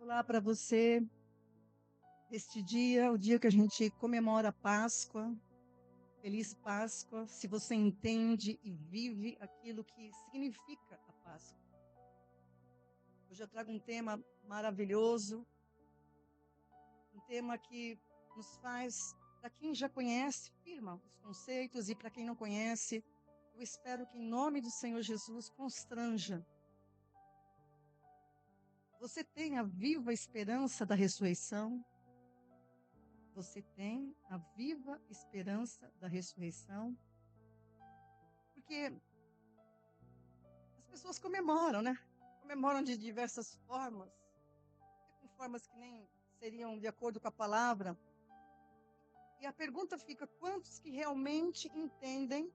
Olá para você, este dia, o dia que a gente comemora a Páscoa. Feliz Páscoa, se você entende e vive aquilo que significa a Páscoa. Hoje eu trago um tema maravilhoso, um tema que nos faz, para quem já conhece, firma os conceitos, e para quem não conhece, eu espero que em nome do Senhor Jesus constranja. Você tem a viva esperança da ressurreição? Você tem a viva esperança da ressurreição? Porque as pessoas comemoram, né? Comemoram de diversas formas, com formas que nem seriam de acordo com a palavra. E a pergunta fica: quantos que realmente entendem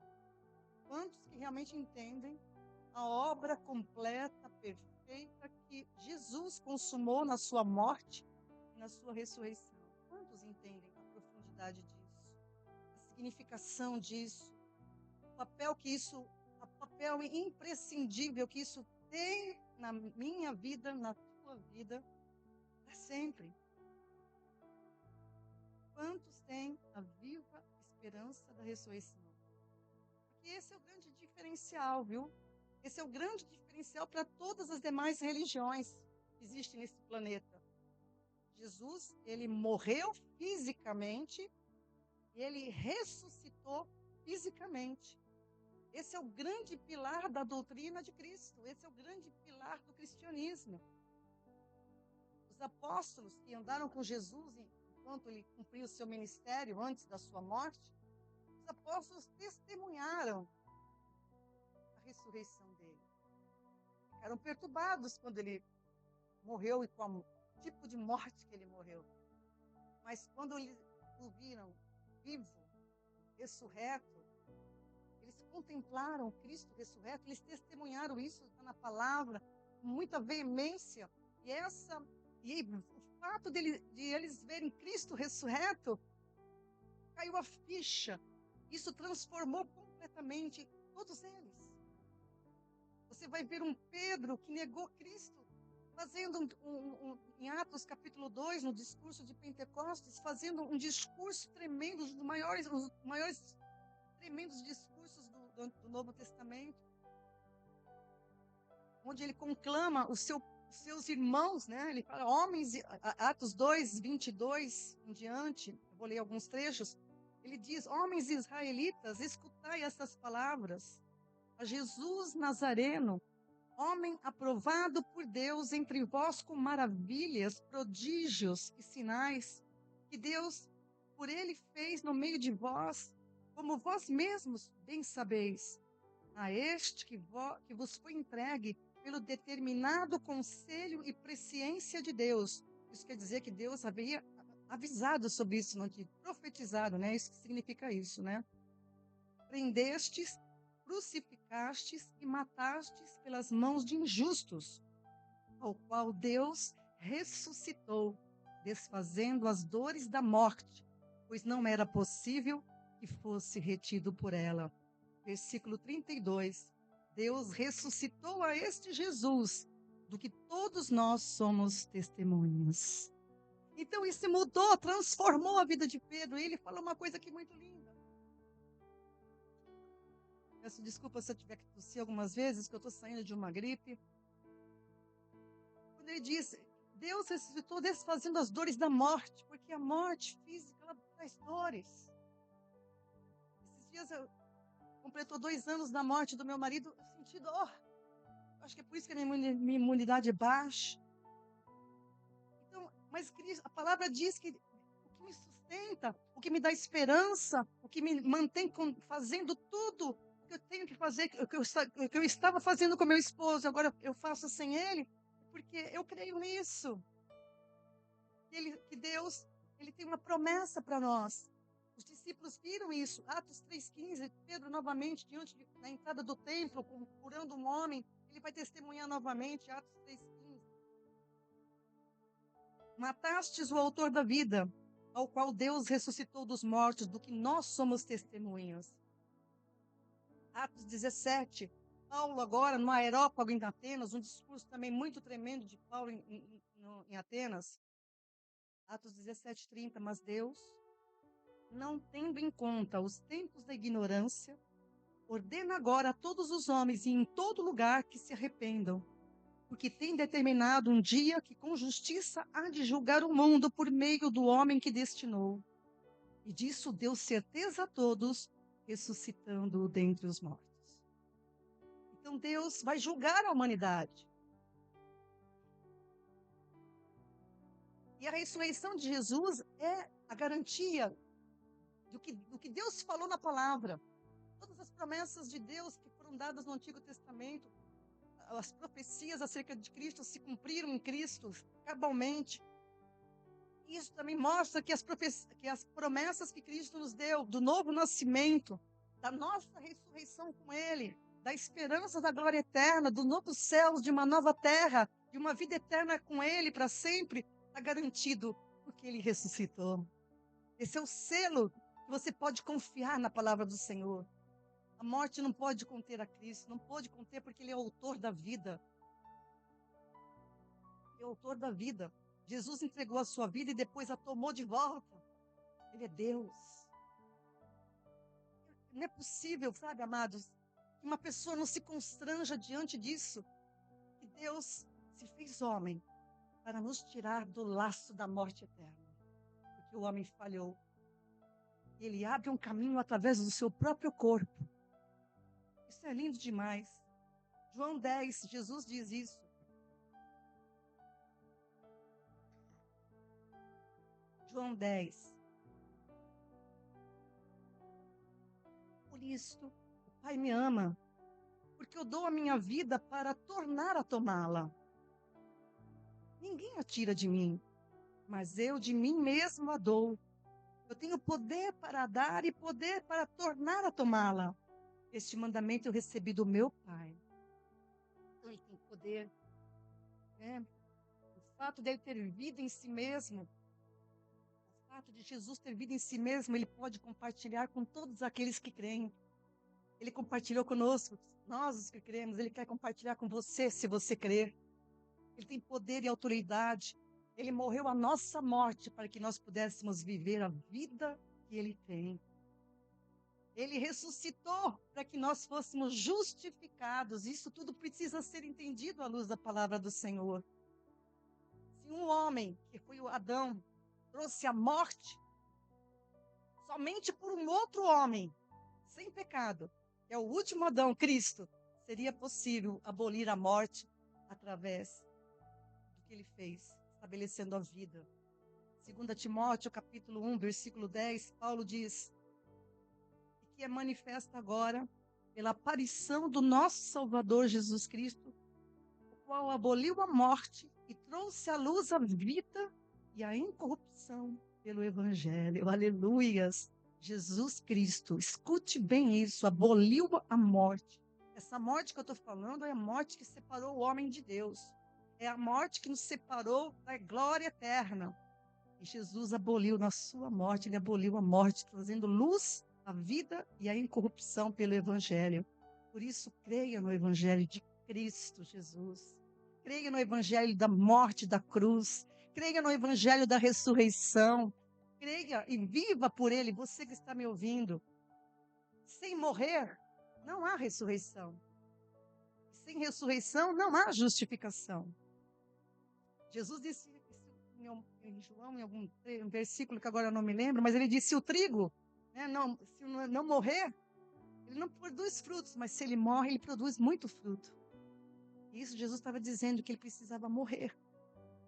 a obra completa, perfeita que Jesus consumou na sua morte e na sua ressurreição? Quantos entendem a profundidade disso, a significação disso? O papel imprescindível que isso tem na minha vida, na tua vida, para sempre. Quantos têm a viva esperança da ressurreição? Porque esse é o grande diferencial, viu? Esse é o grande diferencial para todas as demais religiões que existem nesse planeta. Jesus, ele morreu fisicamente e ele ressuscitou fisicamente. Esse é o grande pilar da doutrina de Cristo. Esse é o grande pilar do cristianismo. Os apóstolos que andaram com Jesus enquanto ele cumpriu o seu ministério antes da sua morte, os apóstolos testemunharam a ressurreição dele. Ficaram perturbados quando ele morreu e com o tipo de morte que ele morreu. Mas quando eles o viram vivo, ressurreto, eles contemplaram Cristo ressurreto, eles testemunharam isso na palavra com muita veemência. E o fato de eles verem Cristo ressurreto, caiu a ficha. Isso transformou completamente todos eles. Você vai ver um Pedro que negou Cristo, fazendo em Atos capítulo 2, no discurso de Pentecostes, fazendo um discurso tremendo, os maiores tremendos discursos do Novo Testamento, onde ele conclama os seus irmãos, né? Ele fala, homens, Atos 2, 22 em diante, eu vou ler alguns trechos, ele diz, homens israelitas, escutai essas palavras, a Jesus Nazareno, homem aprovado por Deus entre vós com maravilhas, prodígios e sinais, que Deus por ele fez no meio de vós, como vós mesmos bem sabeis. A este que vos foi entregue pelo determinado conselho e presciência de Deus. Isso quer dizer que Deus havia avisado sobre isso, não tinha profetizado, né? Isso que significa isso, né? Prendestes, crucificastes e matastes pelas mãos de injustos, ao qual Deus ressuscitou, desfazendo as dores da morte, pois não era possível que fosse retido por ela. Versículo 32. Deus ressuscitou a este Jesus, do que todos nós somos testemunhas. Então isso mudou, transformou a vida de Pedro. E ele falou uma coisa aqui muito linda. Peço desculpa se eu tiver que tossir algumas vezes, que eu estou saindo de uma gripe. Quando ele disse, Deus ressuscitou desfazendo as dores da morte, porque a morte física, ela traz dores. Esses dias completou 2 anos da morte do meu marido, eu senti dor. Acho que é por isso que a minha imunidade é baixa. Então, mas a palavra diz que o que me sustenta, o que me dá esperança, o que me mantém fazendo tudo que eu tenho que fazer, o que eu estava fazendo com meu esposo, agora eu faço sem ele, porque eu creio nisso. Que Deus, ele tem uma promessa para nós. Os discípulos viram isso. Atos 3,15, Pedro novamente, da entrada do templo, curando um homem, ele vai testemunhar novamente, Atos 3,15. Matastes o autor da vida, ao qual Deus ressuscitou dos mortos, do que nós somos testemunhas. Atos 17. Paulo agora, no Areópago em Atenas, um discurso também muito tremendo de Paulo em Atenas, Atos 17:30, mas Deus, não tendo em conta os tempos da ignorância, ordena agora a todos os homens e em todo lugar que se arrependam, porque tem determinado um dia que com justiça há de julgar o mundo por meio do homem que destinou. E disso deu certeza a todos, ressuscitando-o dentre os mortos. Então Deus vai julgar a humanidade. E a ressurreição de Jesus é a garantia do que Deus falou na palavra. Todas as promessas de Deus que foram dadas no Antigo Testamento, as profecias acerca de Cristo se cumpriram em Cristo cabalmente. Isso também mostra que as promessas que Cristo nos deu, do novo nascimento, da nossa ressurreição com Ele, da esperança da glória eterna, do novo céu, de uma nova terra, de uma vida eterna com Ele para sempre, está garantido porque Ele ressuscitou. Esse é o selo que você pode confiar na palavra do Senhor. A morte não pode conter a Cristo, não pode conter porque Ele é o autor da vida. Ele é o autor da vida. Jesus entregou a sua vida e depois a tomou de volta. Ele é Deus. Não é possível, sabe, amados, que uma pessoa não se constranja diante disso. Que Deus se fez homem para nos tirar do laço da morte eterna. Porque o homem falhou. Ele abre um caminho através do seu próprio corpo. Isso é lindo demais. João 10, Jesus diz isso. João 10. Por isto, o Pai me ama, porque eu dou a minha vida para tornar a tomá-la. Ninguém a tira de mim, mas eu de mim mesmo a dou. Eu tenho poder para dar e poder para tornar a tomá-la. Este mandamento eu recebi do meu Pai. Então ele tem poder. Né? O fato dele ter vida em si mesmo, o fato de Jesus ter vida em si mesmo, ele pode compartilhar com todos aqueles que creem. Ele compartilhou conosco, nós os que cremos, ele quer compartilhar com você, se você crer. Ele tem poder e autoridade. Ele morreu a nossa morte para que nós pudéssemos viver a vida que ele tem. Ele ressuscitou para que nós fôssemos justificados. Isso tudo precisa ser entendido à luz da palavra do Senhor. Se um homem, que foi o Adão, trouxe a morte, somente por um outro homem, sem pecado, que é o último Adão, Cristo, seria possível abolir a morte através do que ele fez, estabelecendo a vida. 2 Timóteo, capítulo 1, versículo 10, Paulo diz: que é manifesta agora pela aparição do nosso Salvador Jesus Cristo, o qual aboliu a morte e trouxe à luz a vida e a incorrupção pelo Evangelho. Aleluias! Jesus Cristo, escute bem isso, aboliu a morte. Essa morte que eu estou falando é a morte que separou o homem de Deus. É a morte que nos separou da glória eterna. E Jesus aboliu na sua morte, ele aboliu a morte, trazendo luz, a vida e a incorrupção pelo Evangelho. Por isso, creia no Evangelho de Cristo Jesus. Creia no Evangelho da morte da cruz. Creia no Evangelho da ressurreição. Creia e viva por ele, você que está me ouvindo. Sem morrer, não há ressurreição. Sem ressurreição, não há justificação. Jesus disse em João, em algum versículo que agora eu não me lembro, mas ele disse: o trigo, né, se não morrer, ele não produz frutos, mas se ele morre, ele produz muito fruto. E isso Jesus estava dizendo que ele precisava morrer.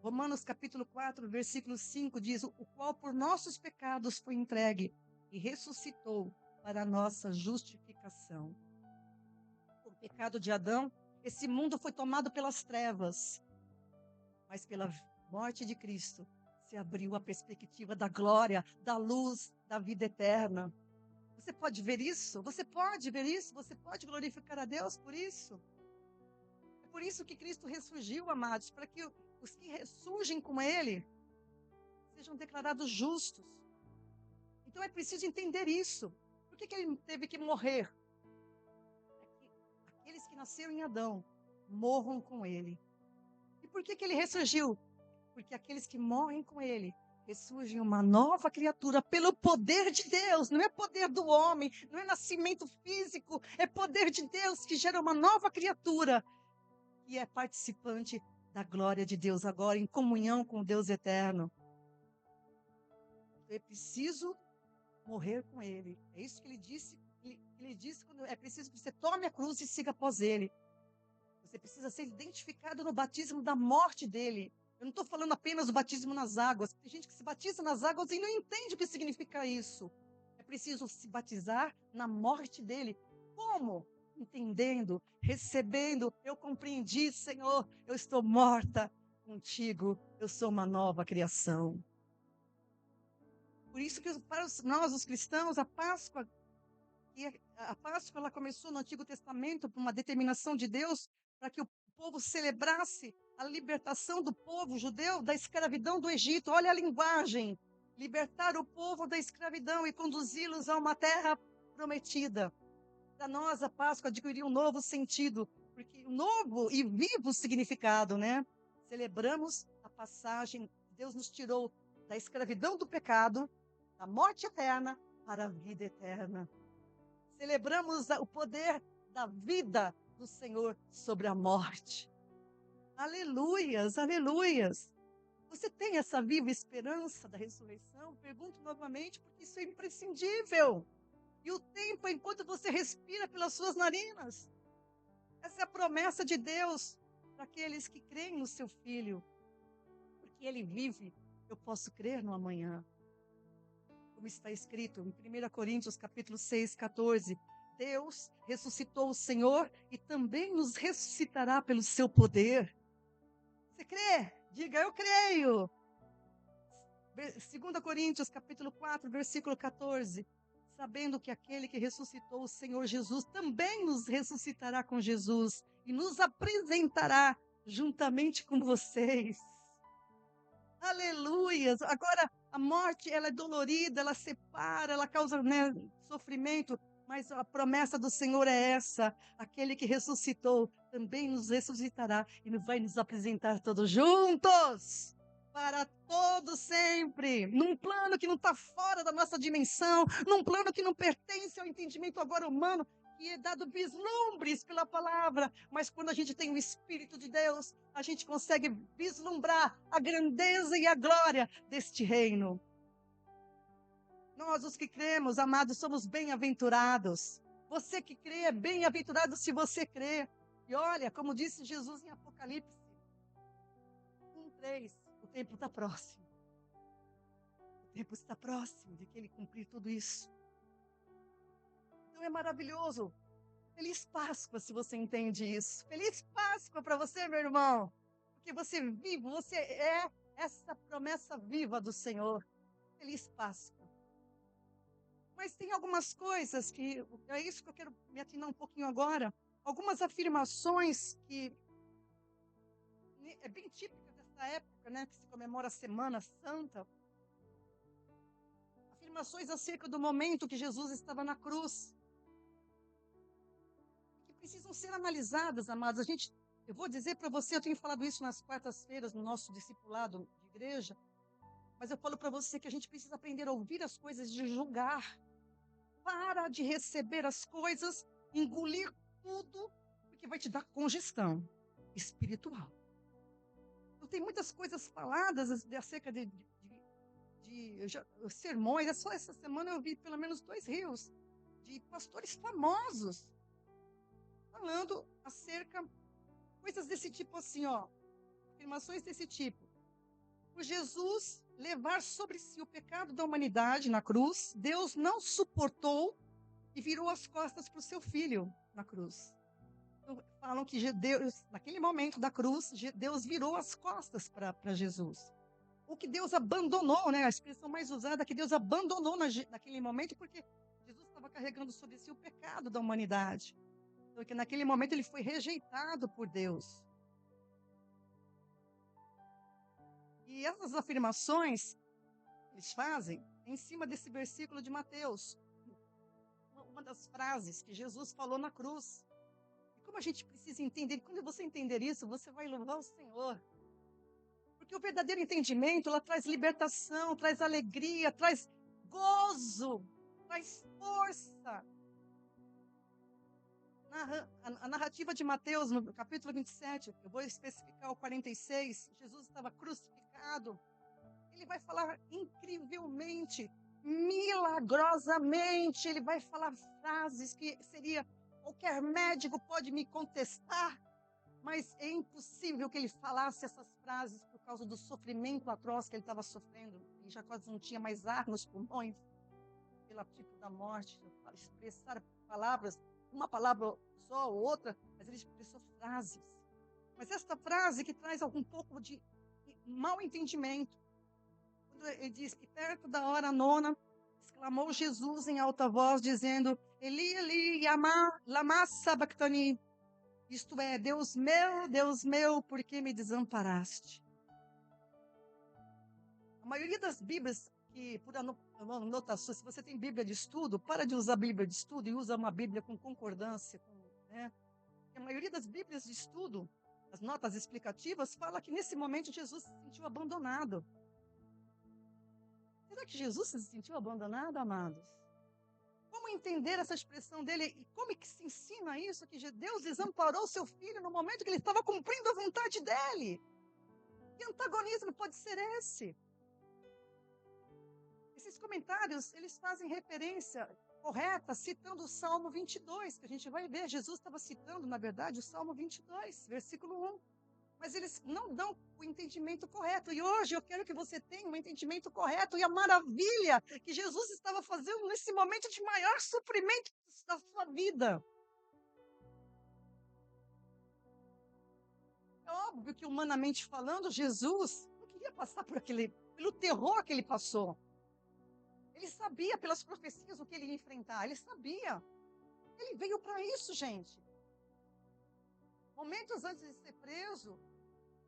Romanos capítulo 4, versículo 5 diz: o qual por nossos pecados foi entregue e ressuscitou para a nossa justificação. O pecado de Adão, esse mundo foi tomado pelas trevas, mas pela morte de Cristo se abriu a perspectiva da glória, da luz, da vida eterna. Você pode ver isso? Você pode ver isso? Você pode glorificar a Deus por isso? É por isso que Cristo ressurgiu, amados, para que os que ressurgem com Ele sejam declarados justos. Então é preciso entender isso. Por que Ele teve que morrer? É que aqueles que nasceram em Adão morram com ele. E por que ele ressurgiu? Porque aqueles que morrem com ele ressurgem uma nova criatura pelo poder de Deus. Não é poder do homem, não é nascimento físico, é poder de Deus que gera uma nova criatura que é participante da glória de Deus agora, em comunhão com Deus eterno. É preciso morrer com ele. É isso que ele disse. Ele disse quando é preciso que você tome a cruz e siga após ele. Você precisa ser identificado no batismo da morte dele. Eu não estou falando apenas do batismo nas águas. Tem gente que se batiza nas águas e não entende o que significa isso. É preciso se batizar na morte dele. Como? Entendendo, recebendo. Eu compreendi, Senhor, eu estou morta contigo. Eu sou uma nova criação. Por isso que para nós, os cristãos, a Páscoa ela começou no Antigo Testamento por uma determinação de Deus para que o povo celebrasse a libertação do povo judeu da escravidão do Egito. Olha a linguagem. Libertar o povo da escravidão e conduzi-los a uma terra prometida. Para nós, a Páscoa adquiriu um novo sentido, porque um novo e vivo significado, né? Celebramos a passagem, Deus nos tirou da escravidão do pecado, da morte eterna, para a vida eterna. Celebramos o poder da vida do Senhor sobre a morte. Aleluias, aleluias. Você tem essa viva esperança da ressurreição? Pergunto novamente, porque isso é imprescindível. E o tempo enquanto você respira pelas suas narinas. Essa é a promessa de Deus para aqueles que creem no seu Filho. Porque Ele vive, eu posso crer no amanhã. Como está escrito em 1 Coríntios capítulo 6, 14. Deus ressuscitou o Senhor e também nos ressuscitará pelo seu poder. Você crê? Diga, eu creio. 2 Coríntios capítulo 4, versículo 14. Sabendo que aquele que ressuscitou o Senhor Jesus também nos ressuscitará com Jesus e nos apresentará juntamente com vocês. Aleluias! Agora, a morte, ela é dolorida, ela separa, ela causa, né, sofrimento, mas a promessa do Senhor é essa: aquele que ressuscitou também nos ressuscitará e vai nos apresentar todos juntos, para todo sempre, num plano que não está fora da nossa dimensão, num plano que não pertence ao entendimento agora humano, que é dado vislumbres pela palavra, mas quando a gente tem o Espírito de Deus, a gente consegue vislumbrar a grandeza e a glória deste reino. Nós, os que cremos, amados, somos bem-aventurados. Você que crê é bem-aventurado se você crê. E olha, como disse Jesus em Apocalipse 1:3, o tempo está próximo. O tempo está próximo de que Ele cumprir tudo isso. Então é maravilhoso. Feliz Páscoa, se você entende isso. Feliz Páscoa para você, meu irmão. Porque você vive, você é essa promessa viva do Senhor. Feliz Páscoa. Mas tem algumas coisas que, é isso que eu quero me atinar um pouquinho agora. Algumas afirmações que é bem típica dessa época, né? Que se comemora a Semana Santa. Afirmações acerca do momento que Jesus estava na cruz. Precisam ser analisadas, amados. Eu vou dizer para você, eu tenho falado isso nas quartas-feiras no nosso discipulado de igreja, mas eu falo para você que a gente precisa aprender a ouvir as coisas, de julgar. Para de receber as coisas, engolir tudo, porque vai te dar congestão espiritual. Então, tem muitas coisas faladas acerca de sermões. É só essa semana eu vi pelo menos 2 rios de pastores famosos falando acerca coisas desse tipo assim, ó, afirmações desse tipo. Por Jesus levar sobre si o pecado da humanidade na cruz, Deus não suportou e virou as costas para o seu filho na cruz. Então, falam que Deus, naquele momento da cruz, Deus virou as costas para Jesus. O que Deus abandonou, né? A expressão mais usada é que Deus abandonou naquele momento, porque Jesus estava carregando sobre si o pecado da humanidade. Porque naquele momento ele foi rejeitado por Deus. E essas afirmações eles fazem em cima desse versículo de Mateus. Uma das frases que Jesus falou na cruz. como a gente precisa entender. Quando você entender isso, você vai louvar o Senhor. Porque o verdadeiro entendimento, ela traz libertação, traz alegria, traz gozo, traz força. A narrativa de Mateus, no capítulo 27, eu vou especificar o 46, Jesus estava crucificado. Ele vai falar incrivelmente, milagrosamente, ele vai falar frases que seria, qualquer médico pode me contestar, mas é impossível que ele falasse essas frases por causa do sofrimento atroz que ele estava sofrendo. Ele já quase não tinha mais ar nos pulmões, pelo tipo da morte, expressar palavras, uma palavra só ou outra, mas ele expressou frases. Mas esta frase que traz algum pouco de mau entendimento, quando ele diz que perto da hora nona, exclamou Jesus em alta voz, dizendo, Eli, Eli, lama sabachthani, isto é, Deus meu, por que me desamparaste? A maioria das Bíblias, que por anotação, se você tem Bíblia de estudo, para de usar Bíblia de estudo e usa uma Bíblia com concordância. Né? A maioria das Bíblias de estudo, as notas explicativas, fala que nesse momento Jesus se sentiu abandonado. Será que Jesus se sentiu abandonado, amados? Como entender essa expressão dele? E como é que se ensina isso? Que Deus desamparou seu filho no momento que ele estava cumprindo a vontade dele. Que antagonismo pode ser esse? Esses comentários, eles fazem referência correta, citando o Salmo 22, que a gente vai ver. Jesus estava citando, na verdade, o Salmo 22, versículo 1. Mas eles não dão o entendimento correto. E hoje eu quero que você tenha um entendimento correto e a maravilha que Jesus estava fazendo nesse momento de maior sofrimento da sua vida. É óbvio que, humanamente falando, Jesus não queria passar pelo terror que ele passou. Ele sabia pelas profecias o que ele ia enfrentar. Ele sabia. Ele veio para isso, gente. Momentos antes de ser preso,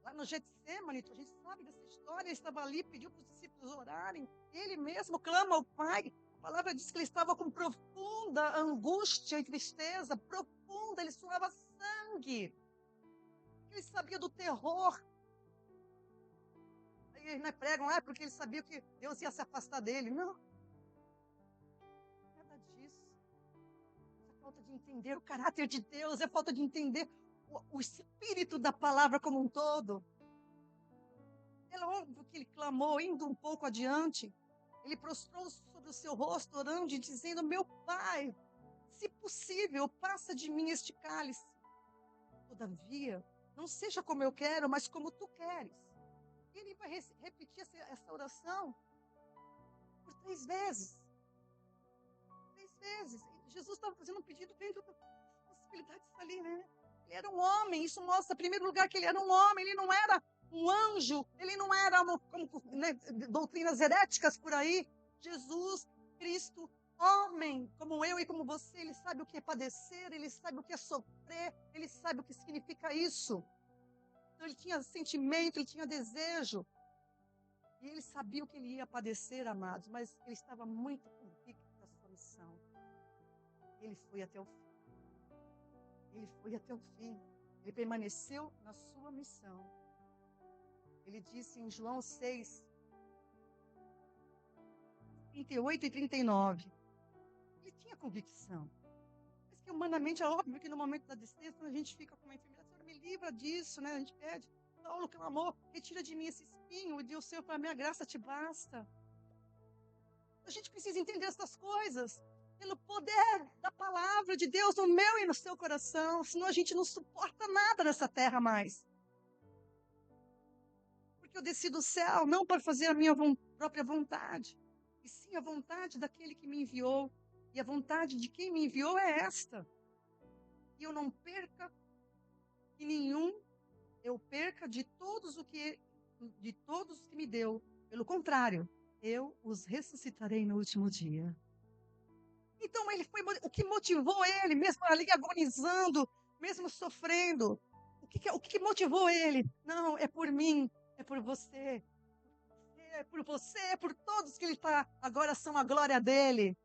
lá no Getsemane, a gente sabe dessa história, ele estava ali, pediu para os discípulos orarem, ele mesmo clama ao Pai. A palavra diz que ele estava com profunda angústia e tristeza, profunda, ele suava sangue. Ele sabia do terror. Aí eles pregam, porque ele sabia que Deus ia se afastar dele. Não. Nada disso. É falta de entender o caráter de Deus, é falta de entender o espírito da palavra como um todo. É óbvio que ele clamou, indo um pouco adiante. Ele prostrou sobre o seu rosto, orando e dizendo, meu Pai, se possível, passa de mim este cálice. Todavia, não seja como eu quero, mas como tu queres. E ele vai repetir essa oração por 3 vezes. 3 vezes. E Jesus estava fazendo um pedido dentro das possibilidades ali, né? Ele era um homem, isso mostra, em primeiro lugar, que ele era um homem, ele não era um anjo, ele não era doutrinas heréticas por aí. Jesus Cristo, homem, como eu e como você, ele sabe o que é padecer, ele sabe o que é sofrer, ele sabe o que significa isso. Então ele tinha sentimento, ele tinha desejo. E ele sabia o que ele ia padecer, amados, mas ele estava muito convicto da sua missão. Ele foi até o fim. Ele foi até o fim. Ele permaneceu na sua missão. Ele disse em João 6, 38 e 39. Ele tinha convicção. Mas que humanamente é óbvio que no momento da tristeza, quando a gente fica com uma enfermidade, Senhor, me livra disso, né? A gente pede. Paulo clamou, retira de mim esse espinho. E Deus, Senhor, para a minha graça te basta. A gente precisa entender essas coisas. Pelo poder da palavra de Deus no meu e no seu coração. Senão a gente não suporta nada nessa terra mais. Porque eu desci do céu não para fazer a minha própria vontade, e sim a vontade daquele que me enviou. E a vontade de quem me enviou é esta. Que eu não perca e nenhum eu perca de todos os que me deu. Pelo contrário, eu os ressuscitarei no último dia. Então ele foi o que motivou ele, mesmo ali agonizando, mesmo sofrendo. O que motivou ele? Não, é por mim, é por você. É por você, é por todos que ele está, agora são a glória dele.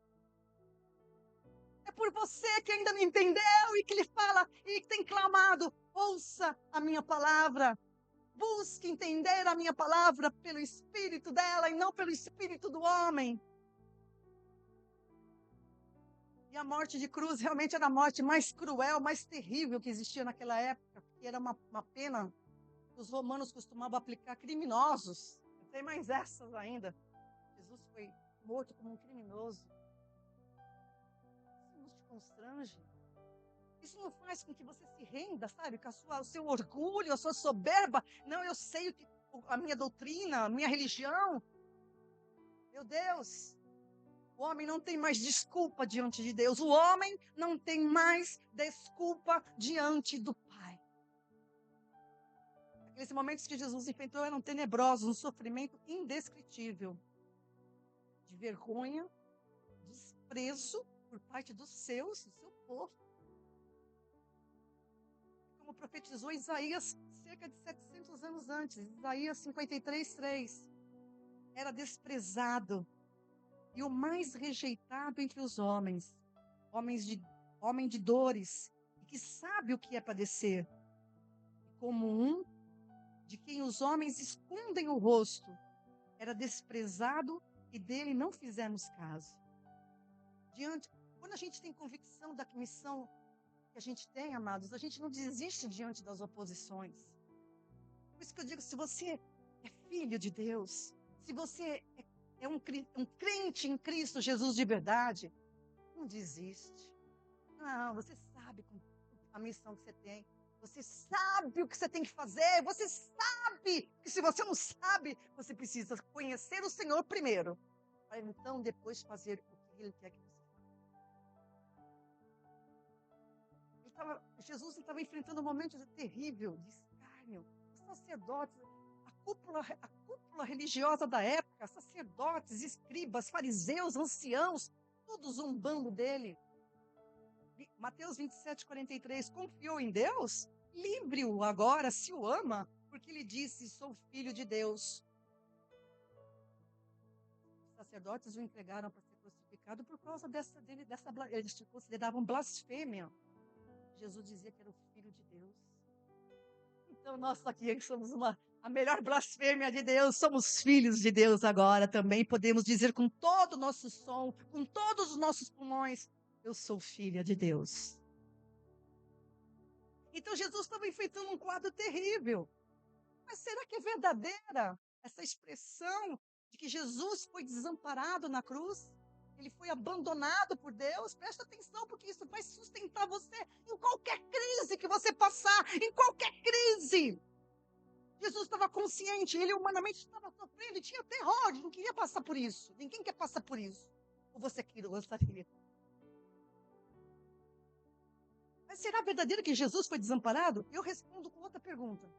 É por você que ainda não entendeu e que ele fala e que tem clamado: ouça a minha palavra. Busque entender a minha palavra pelo espírito dela e não pelo espírito do homem. E a morte de cruz realmente era a morte mais cruel, mais terrível que existia naquela época, porque era uma pena que os romanos costumavam aplicar a criminosos. Tem mais essas ainda. Jesus foi morto como um criminoso. Isso não te constrange? Isso não faz com que você se renda, sabe? Com o seu orgulho, a sua soberba. Não, eu sei a minha doutrina, a minha religião. Meu Deus, o homem não tem mais desculpa diante de Deus. O homem não tem mais desculpa diante do Pai. Aqueles momentos que Jesus enfrentou eram tenebrosos, um sofrimento indescritível. De vergonha, desprezo por parte dos seus, do seu povo. Como profetizou Isaías cerca de 700 anos antes, Isaías 53:3. Era desprezado e o mais rejeitado entre os homens, homem de dores, e que sabe o que é padecer. E como um de quem os homens escondem o rosto, era desprezado e dele não fizemos caso. Quando a gente tem convicção da missão que a gente tem, amados, a gente não desiste diante das oposições. Por isso que eu digo, se você é filho de Deus, se você é um crente em Cristo Jesus de verdade, não desiste. Não, você sabe a missão que você tem. Você sabe o que você tem que fazer. Você sabe que se você não sabe, você precisa conhecer o Senhor primeiro, para então depois fazer o que Ele quer que você faça. Jesus estava enfrentando um momento terrível de escárnio. Os sacerdotes, a cúpula religiosa da época, sacerdotes, escribas, fariseus, anciãos, todos zombando dele. Mateus 27:43, confiou em Deus? Livre-o agora, se o ama, porque ele disse, sou filho de Deus. Os sacerdotes o entregaram para ser crucificado por causa eles consideravam blasfêmia. Jesus dizia que era o filho de Deus. Então nós aqui somos a melhor blasfêmia de Deus, somos filhos de Deus agora também, podemos dizer com todo o nosso som, com todos os nossos pulmões, eu sou filha de Deus. Então Jesus estava enfrentando um quadro terrível. Mas será que é verdadeira essa expressão de que Jesus foi desamparado na cruz? Ele foi abandonado por Deus? Presta atenção, porque isso vai sustentar você em qualquer crise que você passar, em qualquer crise. Jesus estava consciente, ele humanamente estava sofrendo e tinha terror, não queria passar por isso. Ninguém quer passar por isso. Ou você gostaria? Mas será verdadeiro que Jesus foi desamparado? Eu respondo com outra pergunta.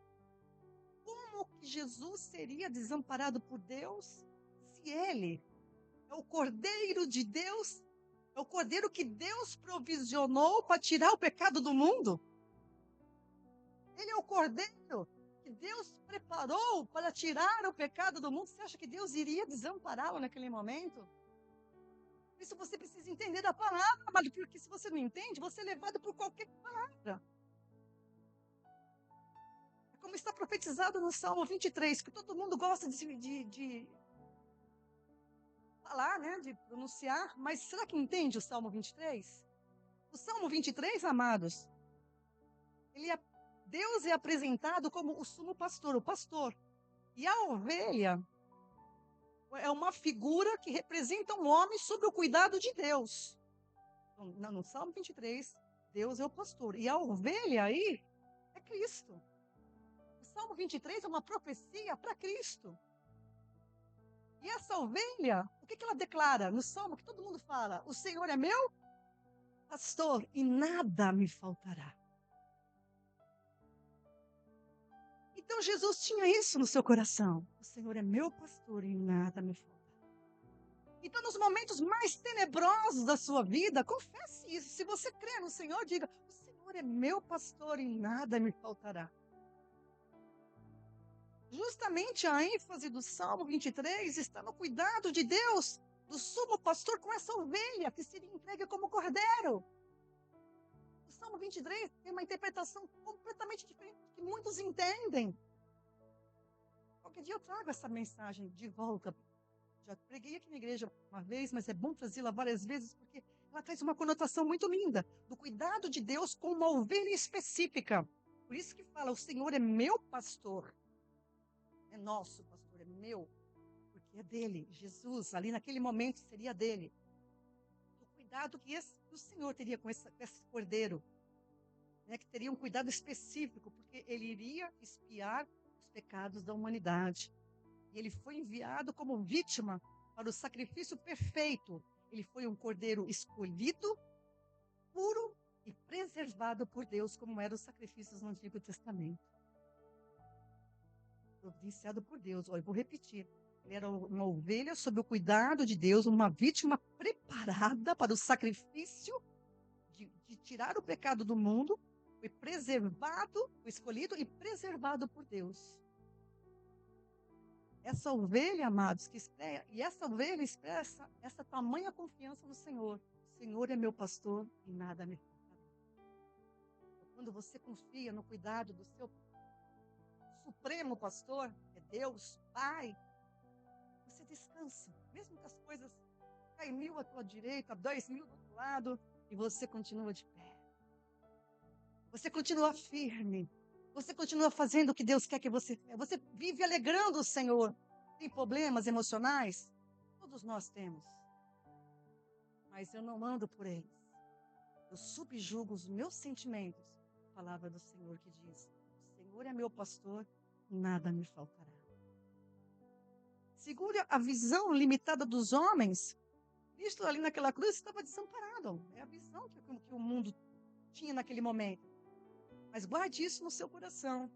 Como que Jesus seria desamparado por Deus se ele é o Cordeiro de Deus? É o Cordeiro que Deus provisionou para tirar o pecado do mundo? Ele é o Cordeiro que Deus preparou para tirar o pecado do mundo. Você acha que Deus iria desampará-lo naquele momento? Por isso você precisa entender a palavra, porque se você não entende, você é levado por qualquer palavra. É como está profetizado no Salmo 23, que todo mundo gosta de falar, né, de pronunciar, mas será que entende o Salmo 23? O Salmo 23, amados, Deus é apresentado como o sumo pastor, o pastor. E a ovelha é uma figura que representa um homem sob o cuidado de Deus. No Salmo 23, Deus é o pastor. E a ovelha aí é Cristo. O Salmo 23 é uma profecia para Cristo. E essa ovelha, o que ela declara no Salmo que todo mundo fala? O Senhor é meu pastor e nada me faltará. Então Jesus tinha isso no seu coração. O Senhor é meu pastor e nada me faltará. Então nos momentos mais tenebrosos da sua vida, confesse isso. Se você crê no Senhor, diga, o Senhor é meu pastor e nada me faltará. Justamente a ênfase do Salmo 23 está no cuidado de Deus do sumo pastor com essa ovelha que seria entregue como cordeiro. O Salmo 23 tem uma interpretação completamente diferente do que muitos entendem. Qualquer dia eu trago essa mensagem de volta. Já preguei aqui na igreja uma vez, mas é bom trazê-la várias vezes, porque ela traz uma conotação muito linda do cuidado de Deus com uma ovelha específica. Por isso que fala, o Senhor é meu pastor. É nosso pastor, é meu, porque é dele. Jesus, ali naquele momento, seria dele. O cuidado que o Senhor teria com esse cordeiro, né, que teria um cuidado específico, porque ele iria expiar os pecados da humanidade. E ele foi enviado como vítima para o sacrifício perfeito. Ele foi um cordeiro escolhido, puro e preservado por Deus, como eram os sacrifícios no Antigo Testamento. Providenciado por Deus. Eu vou repetir. Ele era uma ovelha sob o cuidado de Deus, uma vítima preparada para o sacrifício de tirar o pecado do mundo. Foi preservado, foi escolhido e preservado por Deus. Essa ovelha, amados, essa ovelha expressa essa tamanha confiança no Senhor. O Senhor é meu pastor e nada me faltará. Quando você confia no cuidado do seu supremo pastor, que é Deus, Pai, você descansa. Mesmo que as coisas caem 1.000 à tua direita, 2.000 do outro lado, e você continua de pé. Você continua firme. Você continua fazendo o que Deus quer que você faça. Você vive alegrando o Senhor. Tem problemas emocionais? Todos nós temos. Mas eu não ando por eles. Eu subjugo os meus sentimentos. A palavra do Senhor que diz: o Senhor é meu pastor, nada me faltará. Segundo a visão limitada dos homens, Cristo ali naquela cruz estava desamparado. É a visão que o mundo tinha naquele momento. Mas guarde isso no seu coração.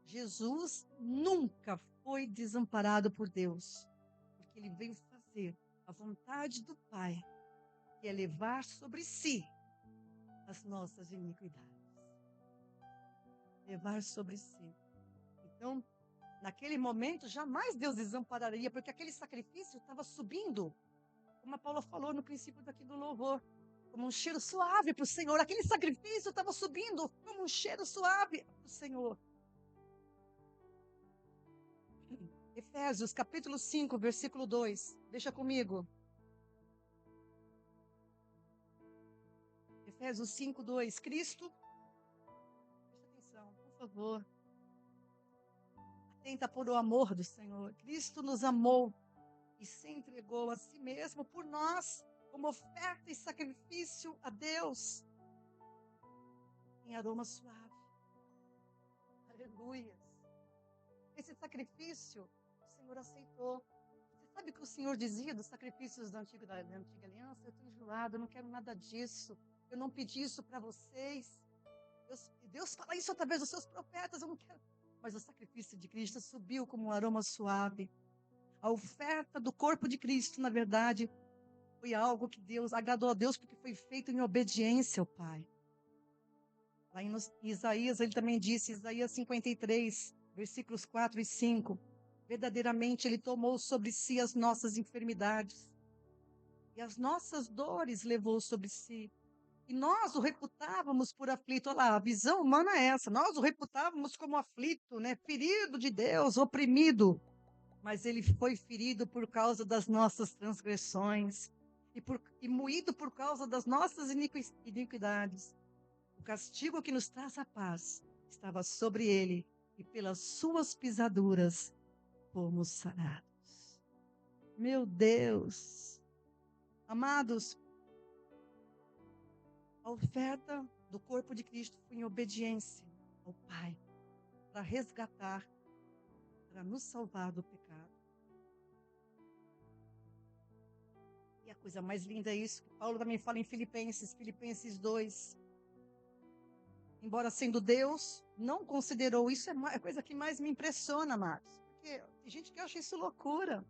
Jesus nunca foi desamparado por Deus, porque ele veio fazer a vontade do Pai, que é levar sobre si as nossas iniquidades. Levar sobre si. Então, naquele momento, jamais Deus desampararia, porque aquele sacrifício estava subindo, como a Paula falou no princípio daqui do louvor, como um cheiro suave para o Senhor. Aquele sacrifício estava subindo como um cheiro suave para o Senhor. Efésios capítulo 5, versículo 2. Deixa comigo. Efésios 5, 2. Cristo, presta atenção, por favor. Atenta por o amor do Senhor. Cristo nos amou e se entregou a si mesmo por nós, como oferta e sacrifício a Deus, em aroma suave. Aleluias. Esse sacrifício o Senhor aceitou. Você sabe o que o Senhor dizia dos sacrifícios da antiga aliança? Eu estou enjoado, eu não quero nada disso. Eu não pedi isso para vocês. Deus fala isso através dos seus profetas, eu não quero. Mas o sacrifício de Cristo subiu como um aroma suave. A oferta do corpo de Cristo, na verdade, foi algo que Deus agradou a Deus, porque foi feito em obediência ao Pai. Lá em Isaías, ele também disse, Isaías 53, versículos 4 e 5, verdadeiramente ele tomou sobre si as nossas enfermidades e as nossas dores levou sobre si. E nós o reputávamos por aflito. Olha lá, a visão humana é essa. Nós o reputávamos como aflito, né? Ferido de Deus, oprimido. Mas ele foi ferido por causa das nossas transgressões e moído por causa das nossas iniquidades. O castigo que nos traz a paz estava sobre ele, e pelas suas pisaduras fomos sarados. Meu Deus! Amados, a oferta do corpo de Cristo foi em obediência ao Pai, para resgatar, para nos salvar do pecado. E a coisa mais linda é isso, que Paulo também fala em Filipenses 2. Embora sendo Deus, não considerou isso, é a coisa que mais me impressiona, amados. Porque tem gente que acha isso loucura.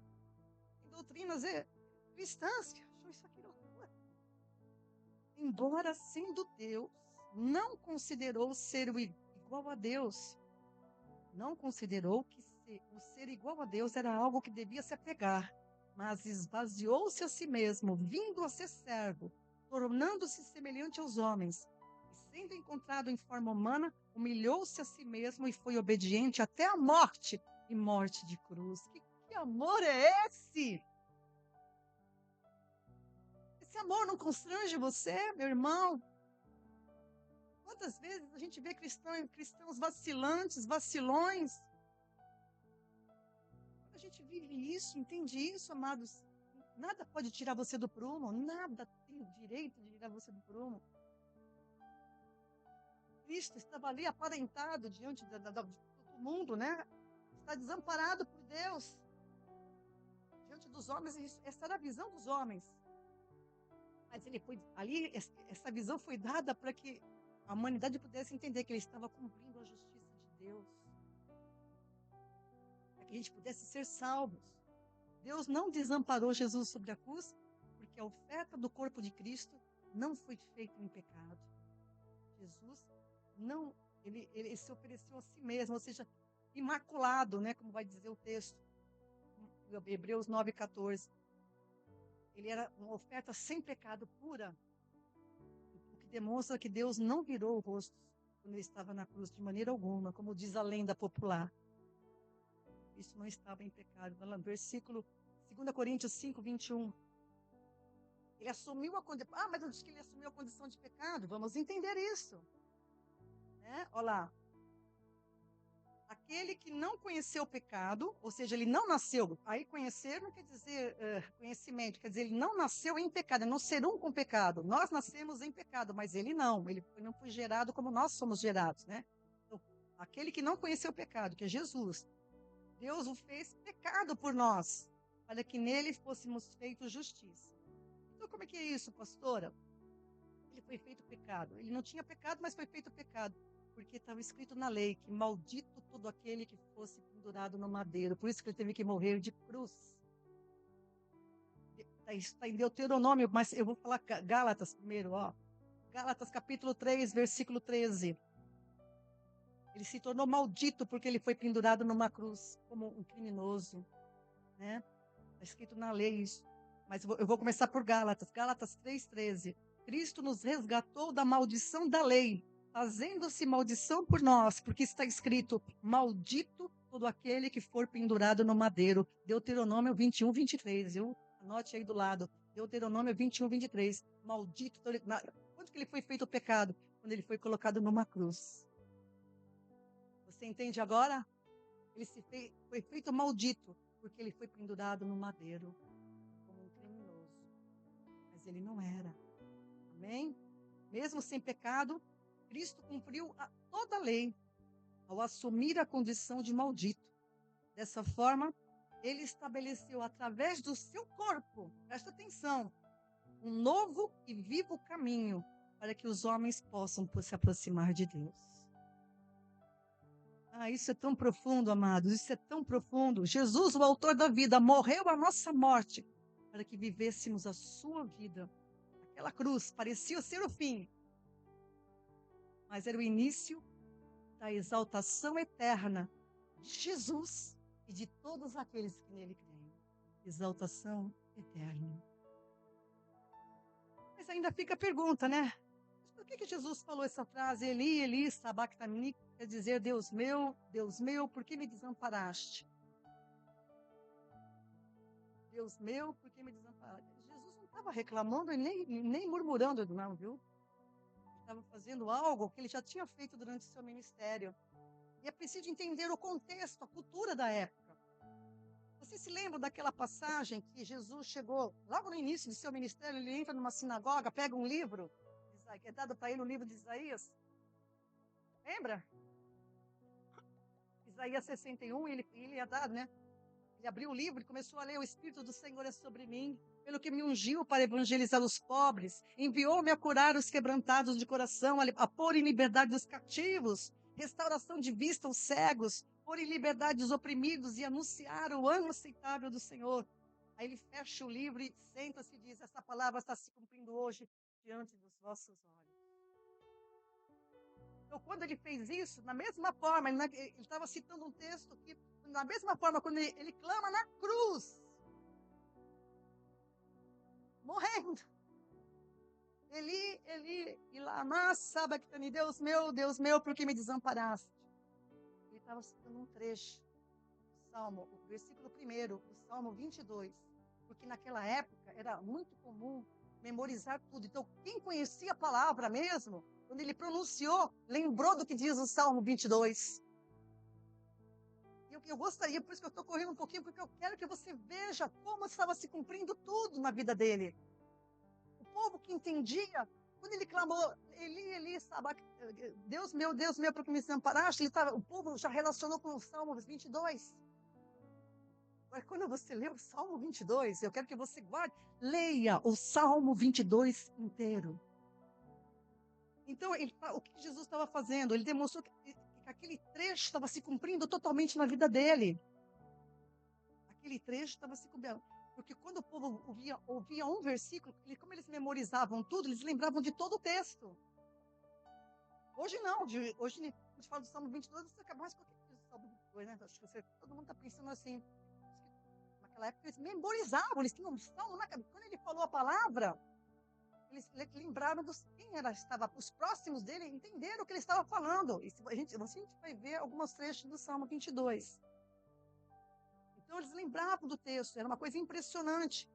Tem doutrinas cristãs que acham isso aqui loucura. Embora sendo Deus, não considerou ser igual a Deus. Não considerou que o ser igual a Deus era algo que devia se apegar, mas esvaziou-se a si mesmo, vindo a ser servo, tornando-se semelhante aos homens. E sendo encontrado em forma humana, humilhou-se a si mesmo e foi obediente até a morte e morte de cruz. Que amor é esse? Esse amor não constrange você, meu irmão? Quantas vezes a gente vê cristãos vacilantes, vacilões? Quando a gente vive isso, entende isso, amados, nada pode tirar você do prumo, nada tem o direito de tirar você do prumo. Cristo estava ali aparentado diante de todo mundo, né? Está desamparado por Deus, diante dos homens, essa era a visão dos homens. Mas ele foi ali, essa visão foi dada para que a humanidade pudesse entender que ele estava cumprindo a justiça de Deus, para que a gente pudesse ser salvos. Deus não desamparou Jesus sobre a cruz, porque a oferta do corpo de Cristo não foi feita em pecado. Jesus não, ele se ofereceu a si mesmo, ou seja, imaculado, né, como vai dizer o texto, Hebreus 9:14. Ele era uma oferta sem pecado, pura, o que demonstra que Deus não virou o rosto quando ele estava na cruz de maneira alguma, como diz a lenda popular. Isso não estava em pecado. Versículo 2 Coríntios 5:21. Ele assumiu a condição. Ah, mas eu disse que ele assumiu a condição de pecado. Vamos entender isso. Né? Olha lá. Aquele que não conheceu o pecado, ou seja, ele não nasceu. Aí conhecer não quer dizer conhecimento, quer dizer, ele não nasceu em pecado, não ser um com pecado. Nós nascemos em pecado, mas ele não. Ele não foi gerado como nós somos gerados, né? Então, aquele que não conheceu o pecado, que é Jesus, Deus o fez pecado por nós, para que nele fôssemos feitos justiça. Então, como é que é isso, pastora? Ele foi feito pecado. Ele não tinha pecado, mas foi feito pecado. Porque estava escrito na lei que maldito todo aquele que fosse pendurado no madeiro. Por isso que ele teve que morrer de cruz. Está em Deuteronômio, mas eu vou falar Gálatas primeiro, ó. Gálatas capítulo 3, versículo 13. Ele se tornou maldito porque ele foi pendurado numa cruz como um criminoso, né? Está escrito na lei isso. Mas eu vou começar por Gálatas. Gálatas 3:13. Cristo nos resgatou da maldição da lei, fazendo-se maldição por nós, porque está escrito: maldito todo aquele que for pendurado no madeiro. Deuteronômio 21:23. Anote aí do lado. Deuteronômio 21:23. Maldito. Quando que ele foi feito o pecado? Quando ele foi colocado numa cruz. Você entende agora? Foi feito maldito, porque ele foi pendurado no madeiro como um criminoso. Mas ele não era. Amém? Mesmo sem pecado, Cristo cumpriu toda a lei ao assumir a condição de maldito. Dessa forma, ele estabeleceu através do seu corpo, presta atenção, um novo e vivo caminho para que os homens possam se aproximar de Deus. Ah, isso é tão profundo, amados, isso é tão profundo. Jesus, o autor da vida, morreu a nossa morte para que vivêssemos a sua vida. Aquela cruz parecia ser o fim, mas era o início da exaltação eterna de Jesus e de todos aqueles que nele creem. Exaltação eterna. Mas ainda fica a pergunta, né? Mas por que Jesus falou essa frase, Eli, Eli, sabachthani, quer dizer, Deus meu, por que me desamparaste? Deus meu, por que me desamparaste? Jesus não estava reclamando e nem murmurando, não, viu? Ele estava fazendo algo que ele já tinha feito durante o seu ministério. E é preciso entender o contexto, a cultura da época. Você se lembra daquela passagem que Jesus chegou, logo no início de seu ministério, ele entra numa sinagoga, pega um livro, que é dado para ele o livro de Isaías? Lembra? Isaías 61, ele é dado, né? Ele abriu o livro e começou a ler: o Espírito do Senhor é sobre mim, pelo que me ungiu para evangelizar os pobres, enviou-me a curar os quebrantados de coração, a pôr em liberdade os cativos, restauração de vista aos cegos, pôr em liberdade os oprimidos e anunciar o ano aceitável do Senhor. Aí ele fecha o livro e senta-se e diz: essa palavra está se cumprindo hoje diante dos vossos olhos. Então, quando ele fez isso, na mesma forma, ele estava citando um texto que, na mesma forma, quando ele clama na cruz, e lama sabachthani, Deus meu, por que me desamparaste? Ele estava citando um trecho do Salmo, o versículo 1, o Salmo 22, porque naquela época era muito comum memorizar tudo. Então, quem conhecia a palavra mesmo, quando ele pronunciou, lembrou do que diz o Salmo 22. Eu gostaria, por isso que eu estou correndo um pouquinho, porque eu quero que você veja como estava se cumprindo tudo na vida dele. O povo que entendia, quando ele clamou, Eli, Deus meu, por que me desamparaste? O povo já relacionou com o Salmo 22. Mas quando você lê o Salmo 22, eu quero que você guarde, leia o Salmo 22 inteiro. Então, o que Jesus estava fazendo? Ele demonstrou que aquele trecho estava se cumprindo totalmente na vida dele. Aquele trecho estava se cumprindo. Porque quando o povo ouvia um versículo, como eles memorizavam tudo, eles lembravam de todo o texto. Hoje não. Hoje, quando a gente fala do Salmo 22, você acaba mais qualquer coisa do Salmo 22, né? Acho que todo mundo está pensando assim. Naquela época, eles memorizavam, eles tinham um salmo na cabeça. Quando ele falou a palavra, eles lembraram quem estava, os próximos dele entenderam o que ele estava falando. E a gente vai ver alguns trechos do Salmo 22. Então, eles lembravam do texto, era uma coisa impressionante.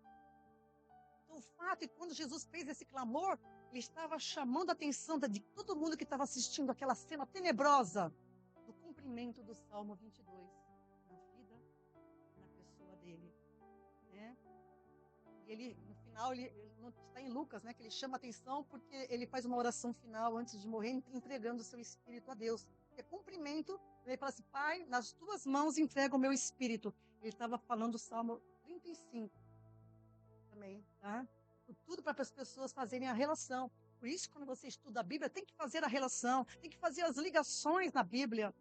Então, o fato é que quando Jesus fez esse clamor, ele estava chamando a atenção de todo mundo que estava assistindo aquela cena tenebrosa do cumprimento do Salmo 22, na vida, na pessoa dele. Né? E ele, no final, ele não está em Lucas, né, que ele chama a atenção porque ele faz uma oração final antes de morrer, entregando o seu espírito a Deus. É cumprimento, ele fala assim, Pai, nas tuas mãos entrego o meu espírito. Ele estava falando o Salmo 35 também, tá? Tudo para as pessoas fazerem a relação. Por isso, quando você estuda a Bíblia, tem que fazer a relação, tem que fazer as ligações na Bíblia.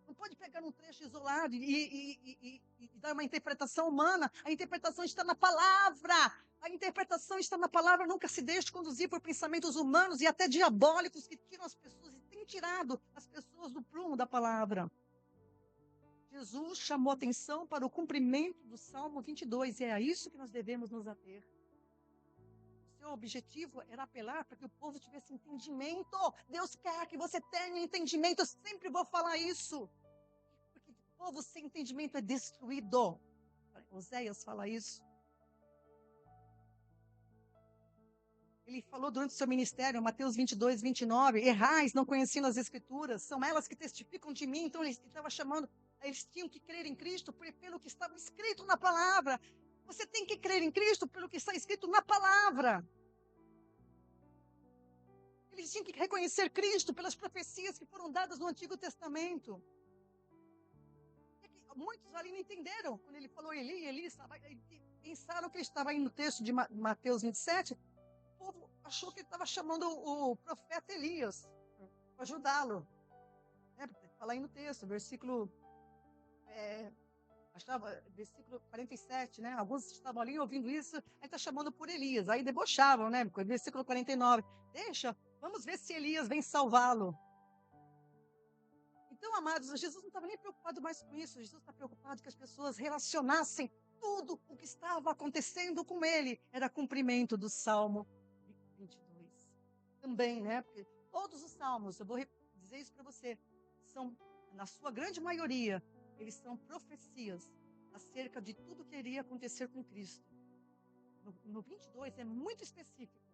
Não pode pegar um trecho isolado e dar uma interpretação humana. A interpretação está na palavra. A interpretação está na palavra. Nunca se deixe conduzir por pensamentos humanos e até diabólicos que tiram as pessoas e têm tirado as pessoas do prumo da palavra. Jesus chamou atenção para o cumprimento do Salmo 22 e é a isso que nós devemos nos ater. O seu objetivo era apelar para que o povo tivesse entendimento. Deus quer que você tenha entendimento. Eu sempre vou falar isso. Porque o povo sem entendimento é destruído. Oséias fala isso. Ele falou durante o seu ministério, Mateus 22, 29, errais, não conhecendo as Escrituras, são elas que testificam de mim. Então ele estava chamando, eles tinham que crer em Cristo pelo que estava escrito na palavra. Você tem que crer em Cristo pelo que está escrito na palavra. Eles tinham que reconhecer Cristo pelas profecias que foram dadas no Antigo Testamento. Muitos ali não entenderam. Quando ele falou Eli, pensaram que ele estava aí no texto de Mateus 27. O povo achou que ele estava chamando o profeta Elias para ajudá-lo. Fala aí no texto, versículo 47, né? Alguns estavam ali ouvindo isso, aí está chamando por Elias. Aí debochavam, né? Versículo 49. Vamos ver se Elias vem salvá-lo. Então, amados, Jesus não estava nem preocupado mais com isso. Jesus está preocupado que as pessoas relacionassem tudo o que estava acontecendo com ele. Era cumprimento do Salmo 22. Também, né? Porque todos os salmos, eu vou dizer isso para você, são, na sua grande maioria, eles são profecias acerca de tudo que iria acontecer com Cristo. No 22 é muito específico.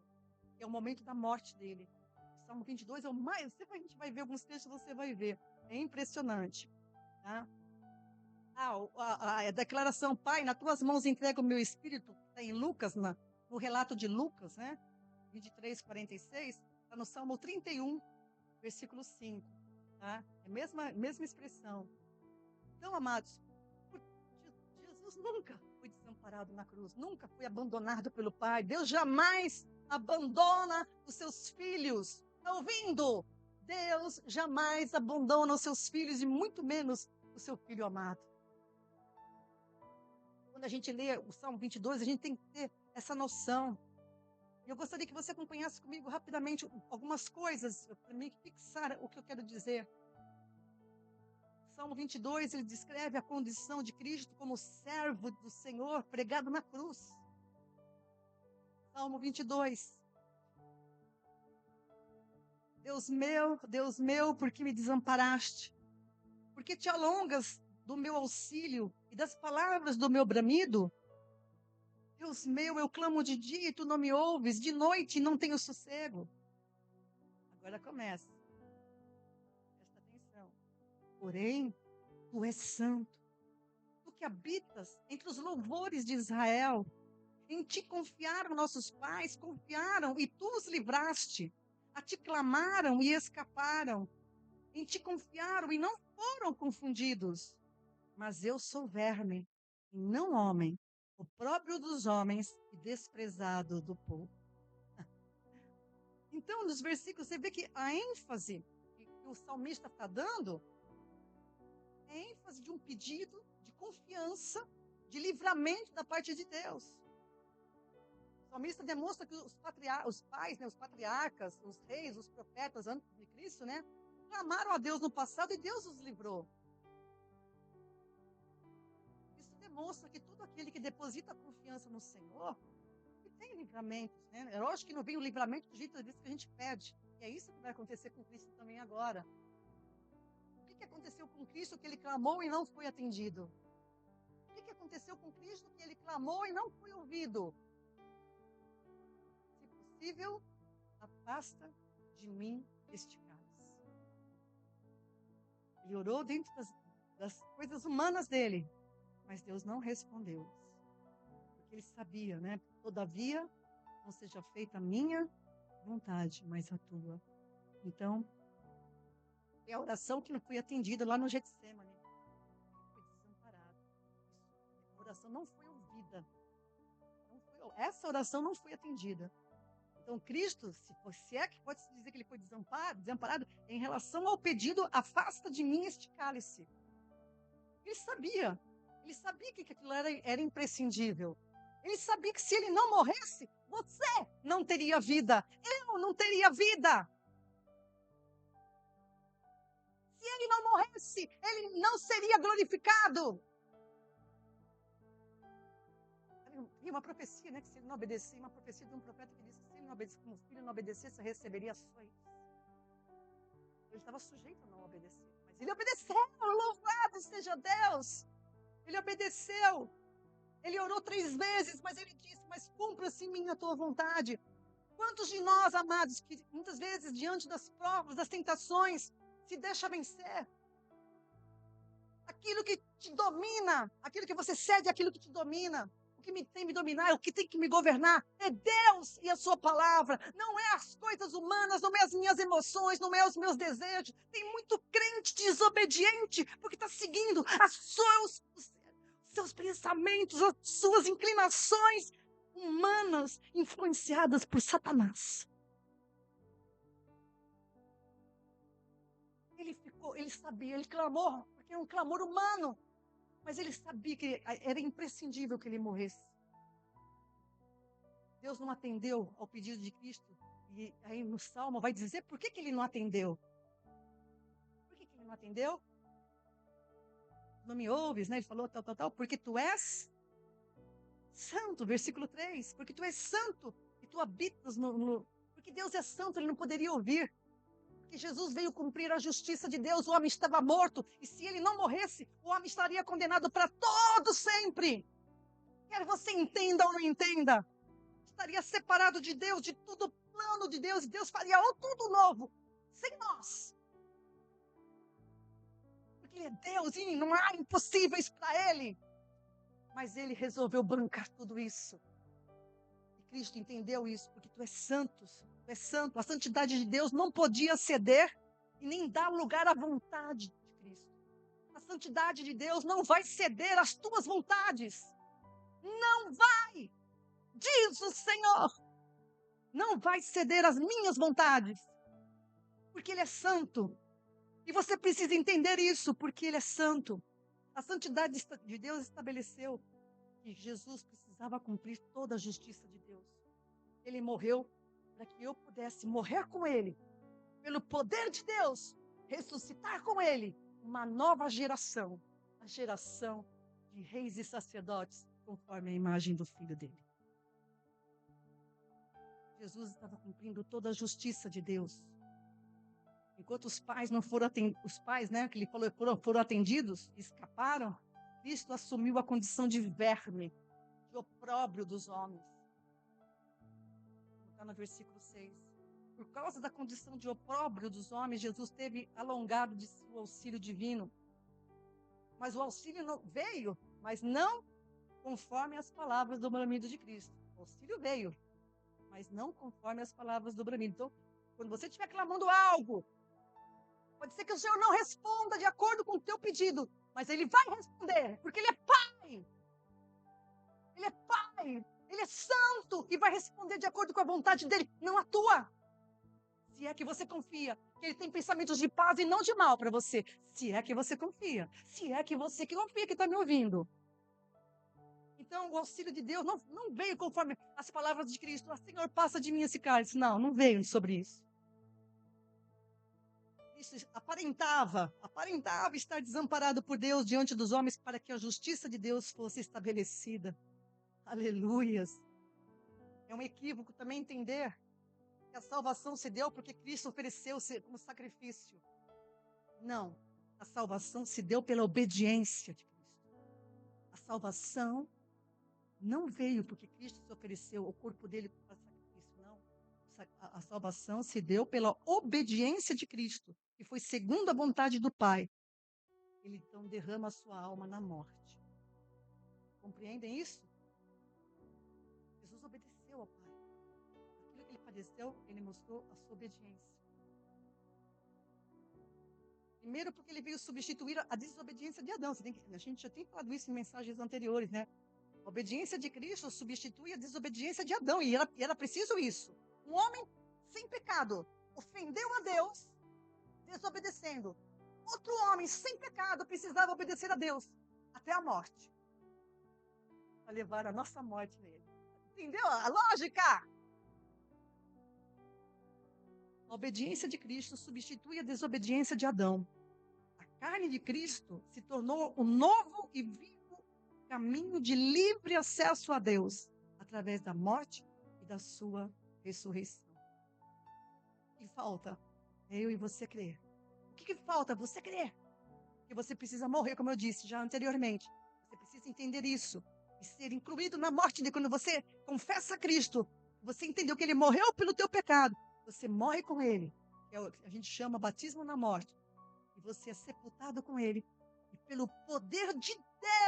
É o momento da morte dele. O Salmo 22 é o mais... A gente vai ver alguns textos, você vai ver. É impressionante. Tá? A declaração, Pai, nas tuas mãos entrego o meu espírito, está em Lucas, no relato de Lucas, né? 23, 46, está no Salmo 31, versículo 5. Tá? É a mesma expressão. Então, amados, Jesus nunca foi desamparado na cruz, nunca foi abandonado pelo Pai. Deus jamais abandona os seus filhos. Está ouvindo? Deus jamais abandona os seus filhos e muito menos o seu filho amado. Quando a gente lê o Salmo 22, a gente tem que ter essa noção. E eu gostaria que você acompanhasse comigo rapidamente algumas coisas para me fixar o que eu quero dizer. Salmo 22, ele descreve a condição de Cristo como servo do Senhor pregado na cruz. Salmo 22. Deus meu, por que me desamparaste? Por que te alongas do meu auxílio e das palavras do meu bramido? Deus meu, eu clamo de dia e tu não me ouves, de noite e não tenho sossego. Agora começa. Presta atenção. Porém, tu és santo. Tu que habitas entre os louvores de Israel. Em ti confiaram nossos pais, confiaram e tu os livraste. A ti clamaram e escaparam. Em ti confiaram e não foram confundidos. Mas eu sou verme, e não homem, o próprio dos homens e desprezado do povo. Então, nos versículos, você vê que a ênfase que o salmista está dando é a ênfase de um pedido de confiança, de livramento da parte de Deus. O salmista demonstra que os pais, né, os patriarcas, os reis, os profetas antes de Cristo, né, clamaram a Deus no passado e Deus os livrou. Isso demonstra que todo aquele que deposita confiança no Senhor, que tem livramentos, né? É lógico que não vem o livramento do jeito que a gente pede. E é isso que vai acontecer com Cristo também agora. O que aconteceu com Cristo que ele clamou e não foi atendido? O que aconteceu com Cristo que ele clamou e não foi ouvido? Se possível, afasta de mim este cálice. Ele orou dentro das coisas humanas dele, mas Deus não respondeu. Porque ele sabia, né? Todavia, não seja feita a minha vontade, mas a tua. Então, é a oração que não foi atendida lá no Getsemane. Ele foi desamparado. A oração não foi ouvida. Essa oração não foi atendida. Então, Cristo, se é que pode se dizer que ele foi desamparado, em relação ao pedido, afasta de mim este cálice. Ele sabia que aquilo era imprescindível. Ele sabia que se ele não morresse, você não teria vida, eu não teria vida. Se ele não morresse, ele não seria glorificado. E uma profecia, né, que se ele não obedecer, uma profecia de um profeta que disse que se ele não obedecesse, como filho não obedecesse, receberia açoites. Ele estava sujeito a não obedecer, mas ele obedeceu, louvado seja Deus. Ele obedeceu. Ele orou 3 vezes, mas ele disse, mas cumpra-se em mim a tua vontade. Quantos de nós, amados, que muitas vezes, diante das provas, das tentações, se deixa vencer? Aquilo que te domina, aquilo que você cede, aquilo que te domina. O que tem me dominar, o que tem que me governar é Deus e a sua palavra. Não é as coisas humanas, não é as minhas emoções, não é os meus desejos. Tem muito crente desobediente, porque está seguindo os seus pensamentos, as suas inclinações humanas, influenciadas por Satanás. Ele sabia, ele clamou, porque é um clamor humano. Mas ele sabia que era imprescindível que ele morresse. Deus não atendeu ao pedido de Cristo. E aí no Salmo vai dizer por que ele não atendeu. Por que ele não atendeu? Não me ouves, né? Ele falou tal. Porque tu és santo, versículo 3. Porque tu és santo e tu habitas Porque Deus é santo, ele não poderia ouvir. Porque Jesus veio cumprir a justiça de Deus, o homem estava morto. E se ele não morresse, o homem estaria condenado para todo sempre. Quer você entenda ou não entenda, estaria separado de Deus, de todo o plano de Deus, e Deus faria tudo novo, sem nós. Porque Ele é Deus e não há impossíveis para Ele. Mas Ele resolveu bancar tudo isso. E Cristo entendeu isso, porque tu és santo, tu és santo. A santidade de Deus não podia ceder e nem dar lugar à vontade de Cristo. A santidade de Deus não vai ceder às tuas vontades. Não vai, diz o Senhor. Não vai ceder às minhas vontades, porque Ele é santo. E você precisa entender isso, porque Ele é santo. A santidade de Deus estabeleceu que Jesus precisava cumprir toda a justiça de Deus. Ele morreu para que eu pudesse morrer com Ele, pelo poder de Deus, ressuscitar com Ele uma nova geração, a geração de reis e sacerdotes, conforme a imagem do Filho dele. Jesus estava cumprindo toda a justiça de Deus. Enquanto os pais não foram atendidos, os pais, né, que ele falou, foram atendidos, escaparam, Cristo assumiu a condição de verme, de opróbrio dos homens. Está no versículo 6. Por causa da condição de opróbrio dos homens, Jesus teve alongado de seu auxílio divino. Mas o auxílio não veio, mas não conforme as palavras do bramido de Cristo. O auxílio veio, mas não conforme as palavras do bramido. Então, quando você estiver clamando algo, pode ser que o Senhor não responda de acordo com o teu pedido, mas Ele vai responder, porque Ele é Pai. Ele é Pai. Ele é santo e vai responder de acordo com a vontade dEle, não a tua. Se é que você confia que Ele tem pensamentos de paz e não de mal para você. Se é que você confia. Se é que você que confia que está me ouvindo. Então, o auxílio de Deus não veio conforme as palavras de Cristo. Ah, Senhor, passa de mim esse cálice. Não veio sobre isso. Isso aparentava estar desamparado por Deus diante dos homens para que a justiça de Deus fosse estabelecida. Aleluias. É um equívoco também entender que a salvação se deu porque Cristo ofereceu-se como sacrifício. Não. A salvação se deu pela obediência de Cristo. A salvação não veio porque Cristo se ofereceu o corpo dele para sacrifício, não. A salvação se deu pela obediência de Cristo, que foi segundo a vontade do Pai. Ele então derrama a sua alma na morte. Compreendem isso? Jesus obedeceu ao Pai. Aquilo que ele padeceu, ele mostrou a sua obediência. Primeiro porque ele veio substituir a desobediência de Adão. A gente já tem falado isso em mensagens anteriores, né? A obediência de Cristo substitui a desobediência de Adão. E era preciso isso. Um homem sem pecado ofendeu a Deus, desobedecendo. Outro homem sem pecado precisava obedecer a Deus até a morte. Para levar a nossa morte nele. Entendeu a lógica? A obediência de Cristo substitui a desobediência de Adão. A carne de Cristo se tornou o novo e vivo caminho de livre acesso a Deus, através da morte e da sua ressurreição. O que falta? É eu e você crer. O que falta? Você crer. Que você precisa morrer, como eu disse já anteriormente. Você precisa entender isso. E ser incluído na morte de quando você confessa a Cristo. Você entendeu que Ele morreu pelo teu pecado. Você morre com Ele. Que é o que a gente chama batismo na morte. E você é sepultado com Ele. E pelo poder de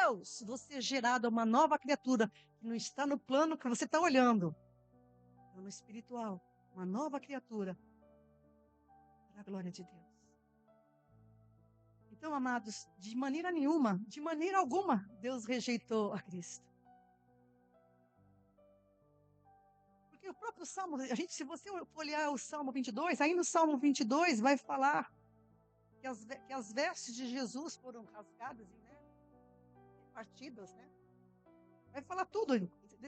Deus, você é gerado a uma nova criatura. Que não está no plano que você está olhando. Está no espiritual. Uma nova criatura. Para a glória de Deus. Então, amados, de maneira nenhuma, de maneira alguma, Deus rejeitou a Cristo. Porque o próprio Salmo, se você olhar o Salmo 22, aí no Salmo 22 vai falar que as vestes de Jesus foram rasgadas e, né, partidas, né? Vai falar tudo.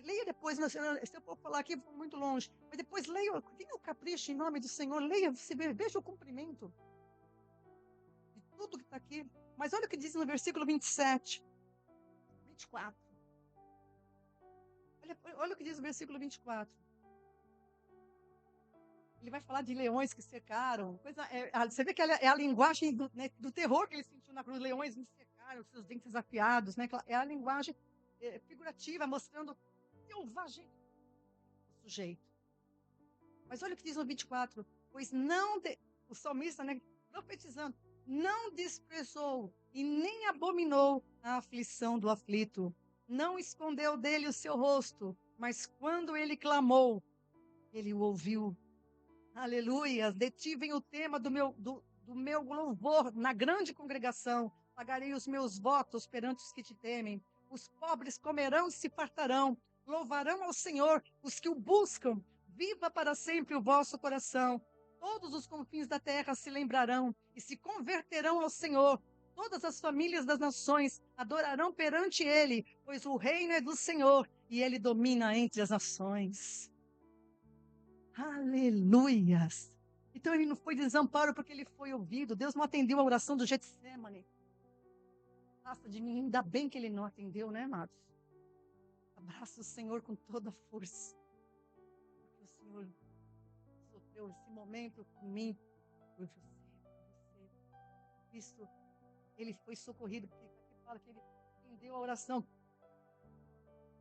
Leia depois, se eu for falar aqui, vou muito longe. Mas depois leia, tenha o capricho em nome do Senhor, leia, veja o cumprimento de tudo que está aqui. Mas olha o que diz no versículo 27, 24. Olha o que diz no versículo 24. Ele vai falar de leões que cercaram. Você vê que é a linguagem do terror que ele sentiu na cruz. Leões me cercaram, seus dentes afiados. Né? É a linguagem figurativa, mostrando selvagem o sujeito. Mas olha o que diz no 24. Pois o salmista, né, profetizando, não desprezou e nem abominou a aflição do aflito. Não escondeu dele o seu rosto, mas quando ele clamou, ele o ouviu. Aleluia, detivem o tema do meu louvor na grande congregação. Pagarei os meus votos perante os que te temem. Os pobres comerão e se fartarão. Louvarão ao Senhor os que o buscam. Viva para sempre o vosso coração. Todos os confins da terra se lembrarão e se converterão ao Senhor. Todas as famílias das nações adorarão perante Ele, pois o reino é do Senhor e Ele domina entre as nações. Aleluias! Então ele não foi desamparo porque ele foi ouvido. Deus não atendeu a oração do Getsemane. Basta de mim, ainda bem que ele não atendeu, né, amados? Abraça o Senhor com toda a força. Porque o Senhor sofreu esse momento por mim, por você. Cristo, ele foi socorrido, porque aqui fala que ele atendeu a oração.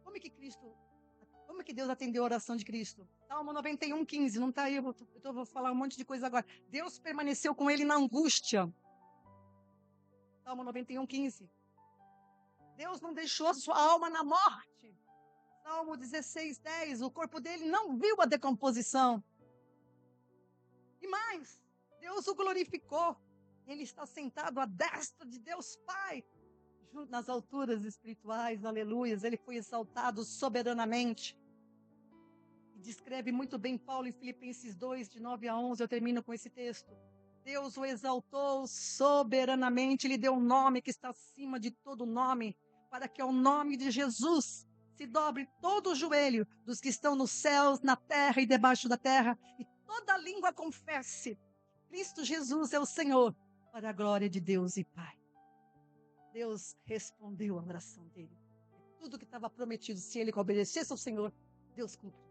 Como que Deus atendeu a oração de Cristo? Salmo 91:15, não está aí, eu vou falar um monte de coisa agora. Deus permaneceu com ele na angústia. Salmo 91:15. Deus não deixou a sua alma na morte. Salmo 16:10, o corpo dele não viu a decomposição. E mais, Deus o glorificou. Ele está sentado à destra de Deus Pai, junto nas alturas espirituais, aleluias. Ele foi exaltado soberanamente. E descreve muito bem Paulo em Filipenses 2, de 9 a 11. Eu termino com esse texto. Deus o exaltou soberanamente, lhe deu um nome que está acima de todo nome, para que ao nome de Jesus se dobre todo o joelho dos que estão nos céus, na terra e debaixo da terra, e toda língua confesse: Cristo Jesus é o Senhor, para a glória de Deus e Pai. Deus respondeu à oração dele. Tudo que estava prometido, se ele obedecesse ao Senhor, Deus cumpriu.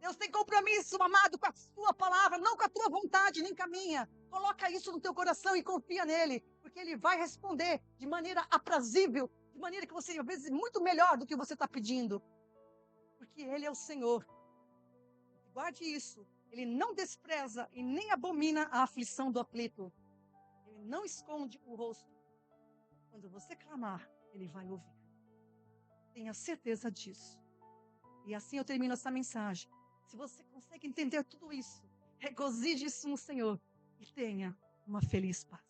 Deus tem compromisso, amado, com a sua palavra, não com a tua vontade, nem com a minha. Coloca isso no teu coração e confia nele, porque ele vai responder de maneira aprazível, de maneira que você, às vezes, muito melhor do que você está pedindo. Porque ele é o Senhor. Guarde isso. Ele não despreza e nem abomina a aflição do aflito. Ele não esconde o rosto. Quando você clamar, ele vai ouvir. Tenha certeza disso. E assim eu termino essa mensagem. Se você consegue entender tudo isso, regozije-se no Senhor e tenha uma feliz paz.